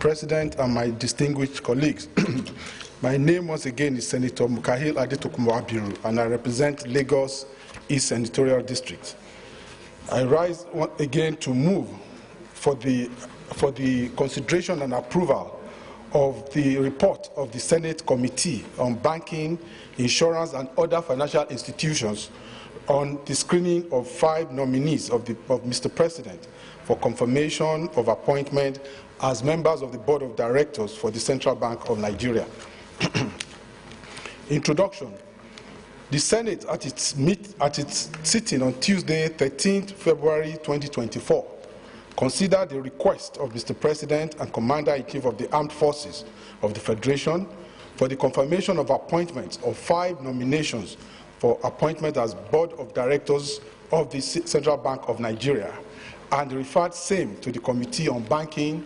President and my distinguished colleagues. My name once again is Senator Mukahil Adetokunbo-Abiru, and I represent Lagos East Senatorial District. I rise again to move for the consideration and approval of the report of the Senate Committee on Banking, Insurance and Other Financial Institutions on the screening of 5 nominees of Mr. President for confirmation of appointment as members of the Board of Directors for the Central Bank of Nigeria. Introduction. The Senate, at its sitting on Tuesday, 13th February 2024, considered the request of Mr. President and Commander-in-Chief of the Armed Forces of the Federation for the confirmation of appointments of 5 nominations for appointment as Board of Directors of the Central Bank of Nigeria, and referred same to the Committee on Banking,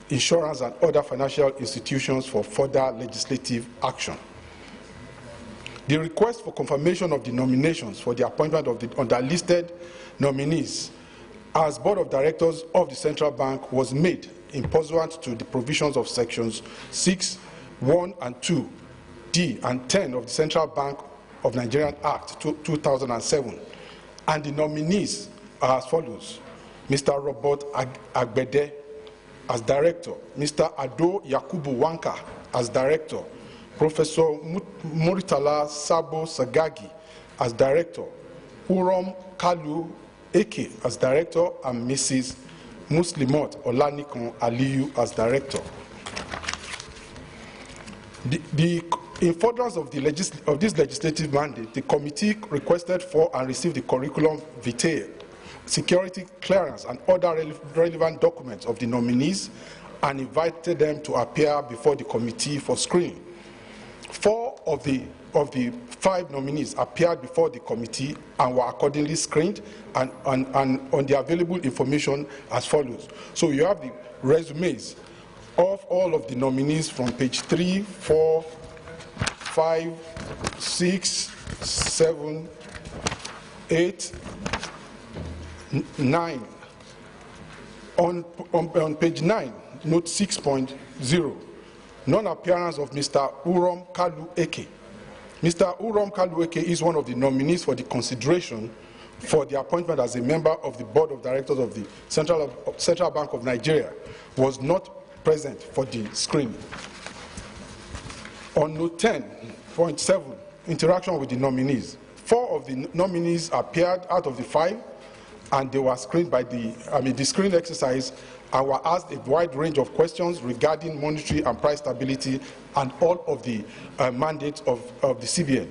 Insurance and Other Financial Institutions for further legislative action. The request for confirmation of the nominations for the appointment of the underlisted nominees as Board of Directors of the Central Bank was made in pursuant to the provisions of Sections 6, 1 and 2, D and 10 of the Central Bank of Nigeria Act 2007, and the nominees are as follows: Mr. Robert Agbede as Director, Mr. Ado Yakubu Wanka as Director, Professor Muritala Sabo Sagagi as Director, Urum Kalu-Eke as Director, and Mrs. Muslimot Olanikon Aliyu as Director. In furtherance of this legislative mandate, the committee requested for and received the curriculum vitae, security clearance, and other relevant documents of the nominees, and invited them to appear before the committee for screening. 4 of the 5 nominees appeared before the committee and were accordingly screened and on the available information as follows. So you have the resumes of all of the nominees from page 3, 4, 5, 6, 7, 8, 9. On page 9, note 6.0, non-appearance of Mr. Urum Kalu-Eke. Mr. Urum Kalu-Eke is one of the nominees for the consideration for the appointment as a member of the Board of Directors of the Central Bank of Nigeria, was not present for the screening. On note 10.7, interaction with the nominees. 4 of the nominees appeared out of the 5, and they were screened by the screening exercise, and were asked a wide range of questions regarding monetary and price stability and all of the mandates of the CBN.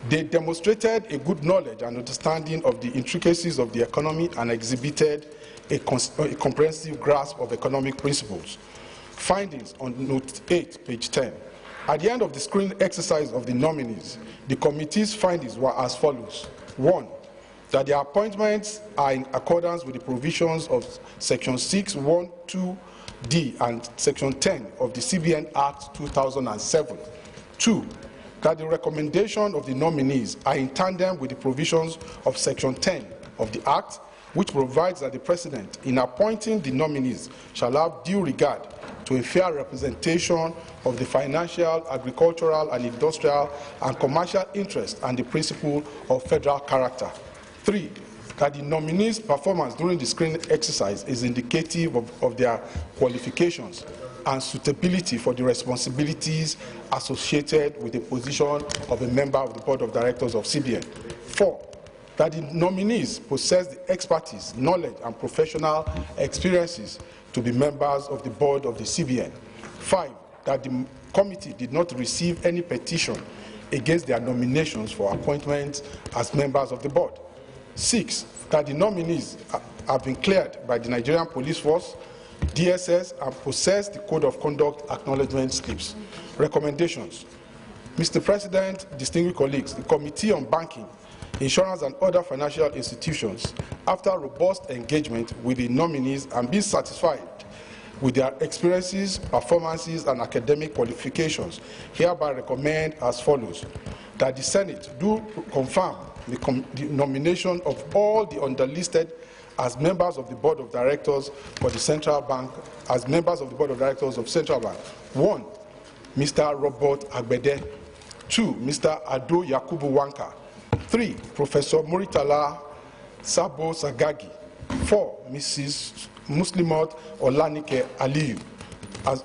They demonstrated a good knowledge and understanding of the intricacies of the economy and exhibited a comprehensive grasp of economic principles. Findings on note 8, page 10. At the end of the screening exercise of the nominees, the committee's findings were as follows. 1. That their appointments are in accordance with the provisions of Section 6, 1, 2D and Section 10 of the CBN Act 2007. 2. That the recommendation of the nominees are in tandem with the provisions of Section 10 of the Act, which provides that the President, in appointing the nominees, shall have due regard to a fair representation of the financial, agricultural, and industrial and commercial interests and the principle of federal character. 3. That the nominees' performance during the screening exercise is indicative of their qualifications and suitability for the responsibilities associated with the position of a member of the Board of Directors of CBN. 4. That the nominees possess the expertise, knowledge, and professional experiences to be members of the Board of the CBN. 5. That the committee did not receive any petition against their nominations for appointment as members of the board. 6. That the nominees have been cleared by the Nigerian Police Force, DSS, and possess the Code of Conduct acknowledgement slips. Recommendations. Mr. President, distinguished colleagues, the Committee on Banking, Insurance and Other Financial Institutions, after robust engagement with the nominees and being satisfied with their experiences, performances, and academic qualifications, hereby recommend as follows: that the Senate do confirm the nomination of all the underlisted as members of the Board of Directors for the Central Bank, as members of the Board of Directors of Central Bank. 1, Mr. Robert Agbede. 2, Mr. Ado Yakubu Wanka. 3, Professor Muritala Sabo Sagagi. 4, Mrs. Muslimat Olanike Aliyu,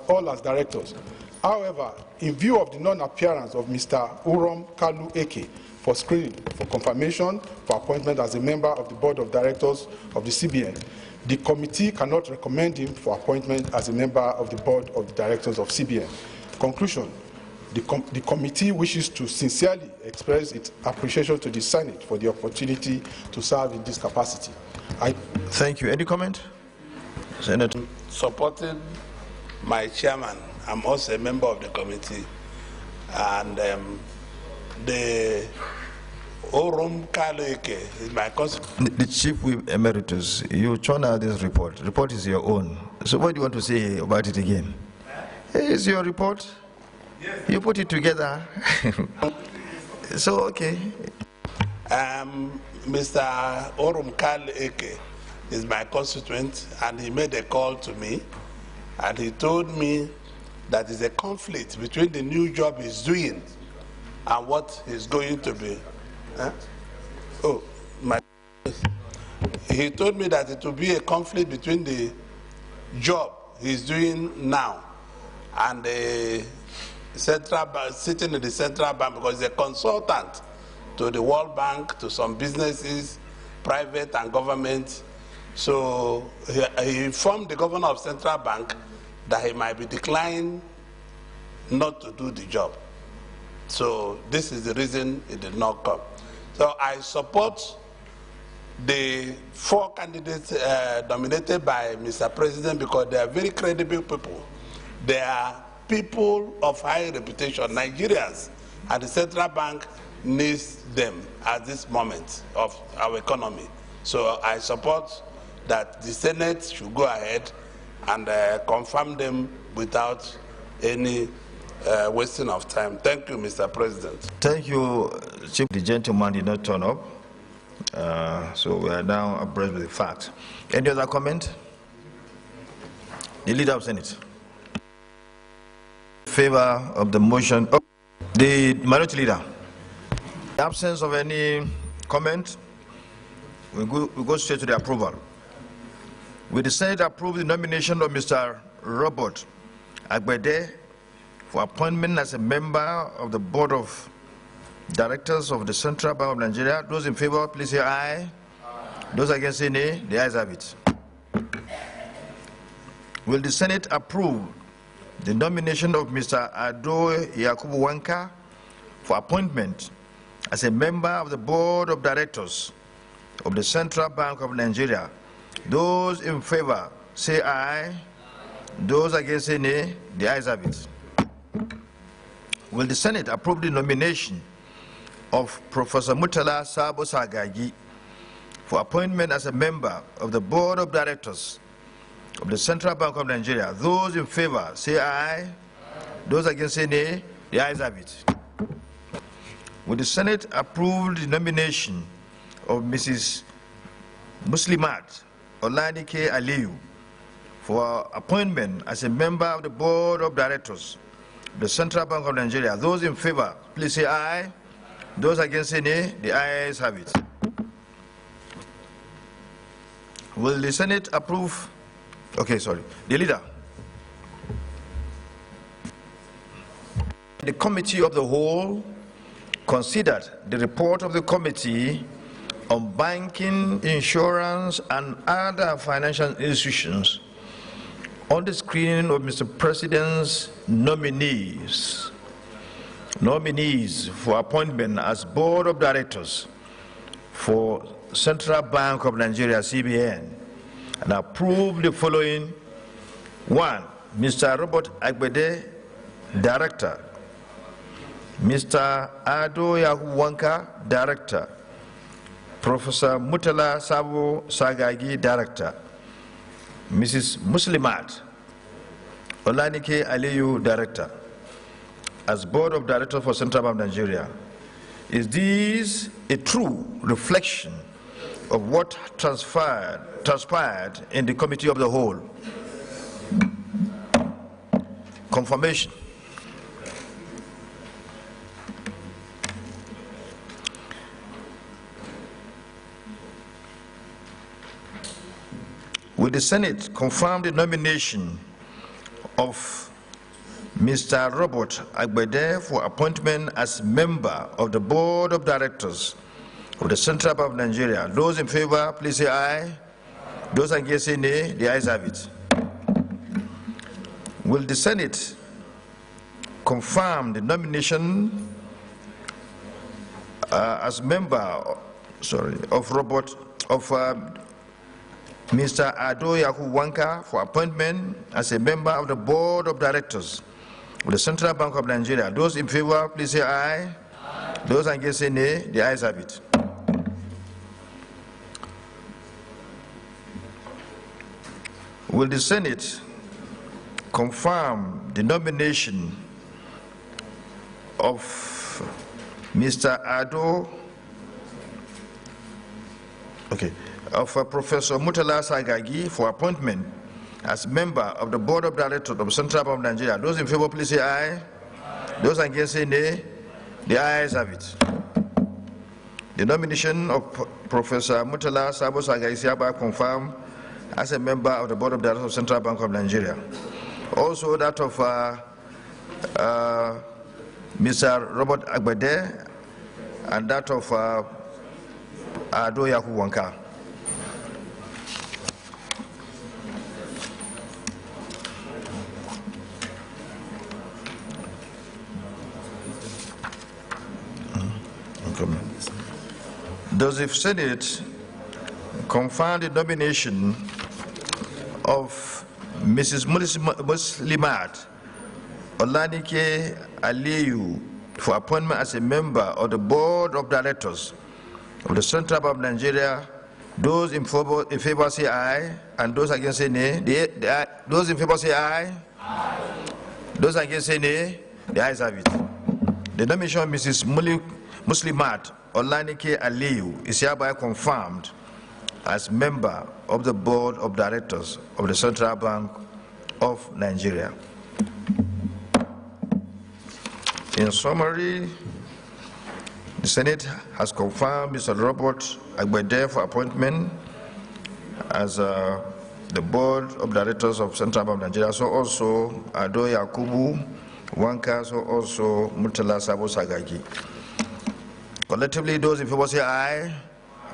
all as directors. However, in view of the non-appearance of Mr. Urum Kalu-Eke for screening for confirmation for appointment as a member of the Board of Directors of the CBN, the committee cannot recommend him for appointment as a member of the Board of Directors of CBN. Conclusion. The committee wishes to sincerely express its appreciation to the Senate for the opportunity to serve in this capacity. Thank you. Any comment? Senator. Supporting my chairman, I'm also a member of the committee, and the Urum Kalu-Eke is my constituent. The Chief Whip Emeritus, you churn out this report. The report is your own. So what do you want to say about it again? It's your report. You put it together. So, okay. Mr. Urum Kalu-Eke is my constituent, and he made a call to me, and he told me that there's a conflict between the new job he's doing and what he's going to be. He told me that it will be a conflict between the job he's doing now and the central bank, sitting in the central bank, because he's a consultant to the World Bank, to some businesses, private and government. So he informed the governor of central bank that he might be declined not to do the job. So this is the reason it did not come. So I support the 4 candidates nominated by Mr. President, because they are very credible people. They are people of high reputation. Nigerians and the central bank needs them at this moment of our economy. So I support that the Senate should go ahead and confirm them without any wasting of time. Thank you, Mr. President. Thank you, Chief. The gentleman did not turn up, so we are now abreast with the facts. Any other comment? The Leader of Senate. In favor of the motion. Oh, the Minority Leader. In the absence of any comment, we go straight to the approval. Will the Senate approve the nomination of Mr. Robert Agbede for appointment as a member of the Board of Directors of the Central Bank of Nigeria? Those in favor, please say aye. Aye. Those against, say nay. The ayes have it. Will the Senate approve the nomination of Mr. Ado Yakubu Wanka for appointment as a member of the Board of Directors of the Central Bank of Nigeria? Those in favor, say aye. Aye. Those against, say nay. The ayes have it. Will the Senate approve the nomination of Professor Muritala Sabo Sagagi for appointment as a member of the Board of Directors of the Central Bank of Nigeria? Those in favor, say aye. Aye. Those against, say nay. The ayes have it. Will the Senate approve the nomination of Mrs. Muslimat Olanike Aliyu for appointment as a member of the Board of Directors of the Central Bank of Nigeria? Those in favor, please say aye. Those against, say nay. The ayes have it. Will the Senate approve? Okay, sorry. The Leader. The Committee of the Whole considered the report of the Committee on Banking, Insurance, and other financial institutions on the screening of Mr. President's nominees for appointment as Board of Directors for Central Bank of Nigeria, CBN, and approved the following. 1, Mr. Robert Agbede, Director. Mr. Ado Yakubu Wanka, Director. Professor Muritala Sabo Sagagi, Director. Mrs. Muslimat Olanike Aliyu, Director, as Board of Directors for Central Bank of Nigeria. Is this a true reflection of what transpired in the Committee of the Whole. Confirmation. Will the Senate confirm the nomination of Mr. Robert Agbede for appointment as member of the Board of Directors of the Central Bank of Nigeria? Those in favor, please say aye. Those against say nay. The ayes have it. Will the Senate confirm the nomination as member, of Mr. Ado Yaku for appointment as a member of the Board of Directors of the Central Bank of Nigeria? Those in favor, please say aye. Aye. Those against say nay. The ayes have it. Will the Senate confirm the nomination of Mr. Ado, Professor Murtala Sagagi for appointment as member of the Board of Directors of Central Bank of Nigeria? Those in favor, please say aye. Aye. Those against say nay. The ayes have it. The nomination of Professor Murtala Sabo Sagagi is hereby confirmed as a member of the Board of Directors of Central Bank of Nigeria. Also that of Mr. Robert Agbede and that of Ado Yaku. Does the Senate confirm the nomination of Mrs. Muslimat Olanike Aliyu for appointment as a member of the Board of Directors of the Central Bank of Nigeria? Those in favor say aye, and those against say nay. Those in favor say aye. Aye. Those against say nay. The ayes have it. The nomination of Mrs. Muslimat Olanike Aliyu is hereby confirmed as member of the Board of Directors of the Central Bank of Nigeria. In summary, the Senate has confirmed Mr. Robert Agbede for appointment as the Board of Directors of Central Bank of Nigeria, so also Ado Yakubu Wanka, so also Murtala Sabo Sagagi. Collectively, those in favor say aye.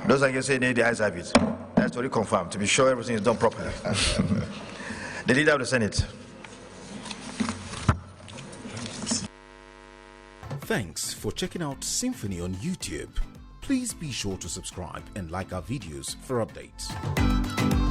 Those against say nay. The ayes have it. That's already confirmed, to be sure everything is done properly. The Leader of the Senate. Thanks for checking out SYMFONI on YouTube. Please be sure to subscribe and like our videos for updates.